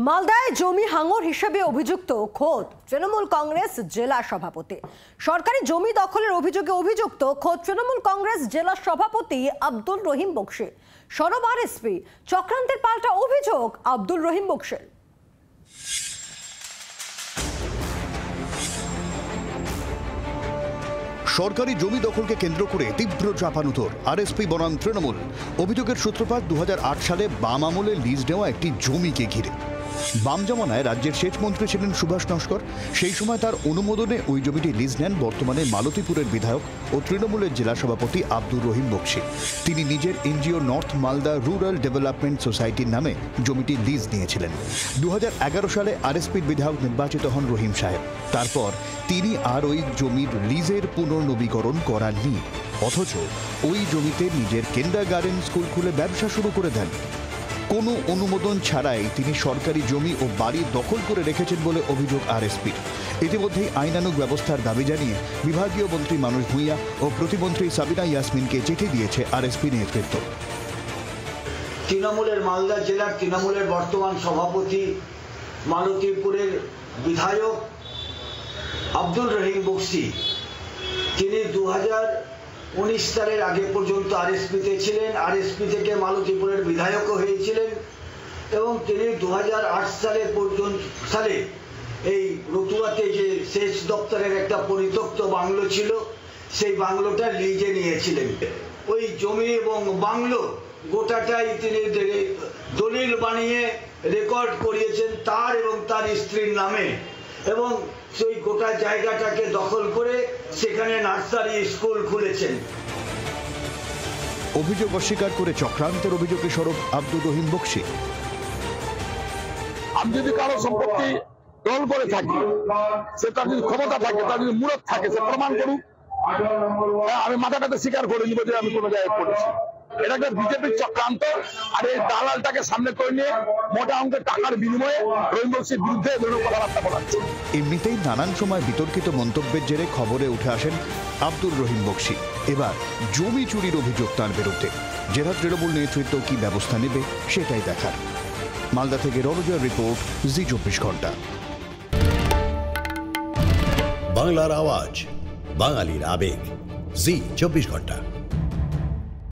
মালদায় জমি হাঙর হিসেবে অভিযুক্ত খোদ তৃণমূল কংগ্রেস জেলা সভাপতি। সরকারি জমি দখলের অভিযোগে অভিযুক্ত খোদ তৃণমূল কংগ্রেস জেলা সভাপতি আব্দুল রহিম বক্সি। সরব আরএসপি, চক্রান্তের পাল্টা অভিযোগ আব্দুল রহিম বক্সির। সরকারি জমি দখলকে কেন্দ্র করে তীব্র চাপানুতোর আরএসপি বনাম তৃণমূল। অভিযোগের সূত্রপাত 2008 সালে বাম আমলে লিজ নেওয়া একটি জমিকে ঘিরে। বাম জমানায় রাজ্যের সেচ মন্ত্রী ছিলেন সুভাষ নস্কর। সেই সময় তার অনুমোদনে ওই জমিটি লিজ নেন বর্তমানে মালতীপুরের বিধায়ক ও তৃণমূলের জেলা সভাপতি আব্দুর রহিম বক্সি। তিনি নিজের NGO north Malda rural development সোসাইটির নামে জমিটি লিজ নিয়েছিলেন। 2011 সালে আরএসপির বিধায়ক নির্বাচিত হন রহিম সাহেব। তারপর তিনি আর ওই জমির লিজের পুনর্নবীকরণ করাননি, অথচ ওই জমিতে নিজের কিন্ডারগার্টেন স্কুল খুলে ব্যবসা শুরু করে দেন। কোনো অনুমোদন ছাড়াই তিনি সরকারি জমি ও বাড়ি দখল করে রেখেছেন বলে অভিযোগ আরএসপির। ইতিমধ্যেই আইনানুগ ব্যবস্থার দাবি জানিয়ে বিভাগীয় মন্ত্রী মানুষ ভূঁইয়া ও প্রতিমন্ত্রী সাবিনা ইয়াসমিনকে চিঠি দিয়েছে আরএসপি নেতৃত্ব। তৃণমূলের মালদা জেলার তৃণমূলের বর্তমান সভাপতি মালতীপুরের বিধায়ক আব্দুল রহিম বক্সি, তিনি 2019 সালের আগে পর্যন্ত আরএসপিতে ছিলেন। আরএসপি থেকে মালতীপুরের বিধায়কও হয়েছিলেন এবং তিনি 2008 সালে এই রতুয়াতে যে সেচ দপ্তরের একটা পরিত্যক্ত বাংলো ছিল, সেই বাংলোটা লিজে নিয়েছিলেন। ওই জমি এবং বাংলো গোটাটাই তিনি দলিল বানিয়ে রেকর্ড করিয়েছেন তার এবং তার স্ত্রীর নামে, এবং সেই গোটা জায়গাটাকে দখল করে সেখানে নার্সারি স্কুল খুলেছেন। অভিযোগ অস্বীকার করে চক্রান্তের অভিযোগে সরব আব্দুর রহিম বক্সি। আমি যদি কারো সম্পত্তি গ্রহণ করে থাকি, সে তার যদি ক্ষমতা থাকে, তার যদি মূলত থাকে, সে প্রমাণ করুক। আমি মাথাটাতে স্বীকার করে নিব যে আমি কোনো জায়গায় করেছি। এটা একটা বিজেপির চক্রান্ত। আর এই দালালটাকে সামনে করে নিয়ে মোটা অঙ্কের টাকার বিনিময়ে রহিম বক্সির বিরুদ্ধে এ ধরনের কথাবার্তা বলাচ্ছে। এমনিতেই নানান সময় বিতর্কিত মন্তব্যের জেরে খবরে উঠে আসেন আব্দুর রহিম বক্সি। এবার জমি চুরির অভিযোগ তার বিরুদ্ধে। জেলা তৃণমূল নেতৃত্ব কি ব্যবস্থা নেবে সেটাই দেখার। মালদা থেকে রণজয়ের রিপোর্ট, জি 24 ঘন্টা। বাংলার আওয়াজ, বাঙালির আবেগ, জি 24 ঘন্টা।